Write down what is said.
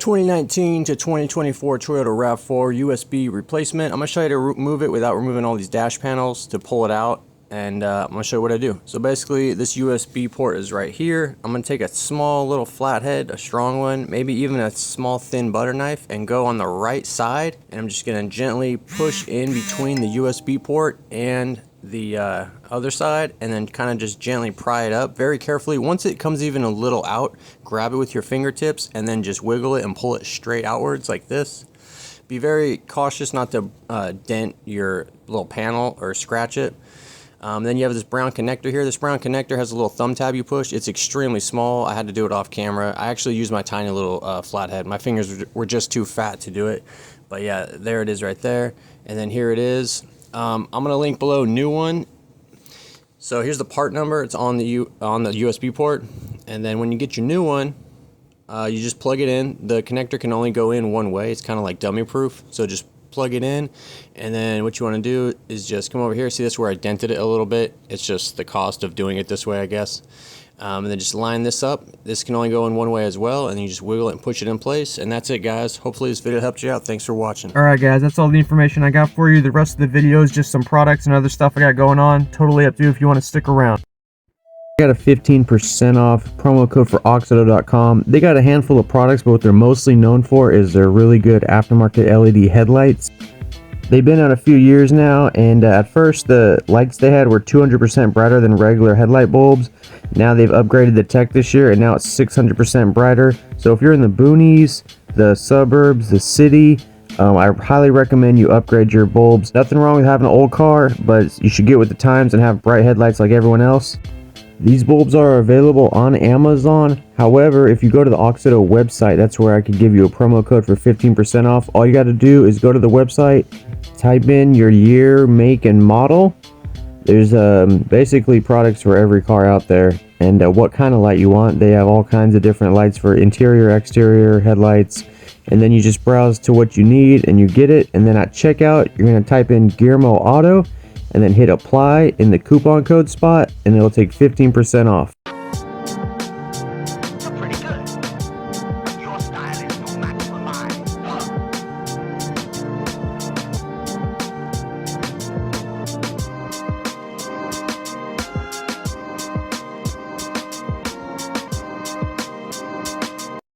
2019 to 2024 Toyota RAV-4 USB replacement. I'm going to show you to remove it without removing all these dash panels to pull it out, and I'm going to show you what I do. So basically this USB port is right here. I'm going to take a small little flathead, a strong one, maybe even a small thin butter knife, and go on the right side, and I'm just going to gently push in between the USB port and the other side, and then kind of just gently pry it up very carefully. Once it comes even a little out, grab it with your fingertips and then just wiggle it and pull it straight outwards like this. Be very cautious not to dent your little panel or scratch it. Then you have this brown connector here. This brown connector has a little thumb tab you push. It's extremely small. I had to do it off camera. I actually used my tiny little flathead. My fingers were just too fat to do it. But yeah, there it is right there. And then here it is. I'm gonna link below a new one. So here's the part number. It's on the USB port. And then when you get your new one, you just plug it in. The connector can only go in one way. It's kind of like dummy proof. So just plug it in, and then what you want to do is just come over here. See, this is where I dented it a little bit. It's just the cost of doing it this way, I guess. And then just line this up. This can only go in one way as well, and you just wiggle it and push it in place, and that's it, guys. Hopefully this video helped you out. Thanks for watching. Alright guys, that's all the information I got for you. The rest of the video is just some products and other stuff I got going on. Totally up to you if you want to stick around. Got a 15% off promo code for AUXITO.com. They got a handful of products, but what they're mostly known for is their really good aftermarket LED headlights. They've been out a few years now, and at first the lights they had were 200% brighter than regular headlight bulbs. Now they've upgraded the tech this year, and now it's 600% brighter. So if you're in the boonies, the suburbs, the city, I highly recommend you upgrade your bulbs. Nothing wrong with having an old car, but you should get with the times and have bright headlights like everyone else. These bulbs are available on Amazon. However, if you go to the AUXITO website, that's where I could give you a promo code for 15% off. All you got to do is go to the website, type in your year, make, and model. There's basically products for every car out there, and what kind of light you want. They have all kinds of different lights for interior, exterior, headlights, and then you just browse to what you need and you get it. And then at checkout, you're going to type in GearmoAuto and then hit apply in the coupon code spot, and it'll take 15% off.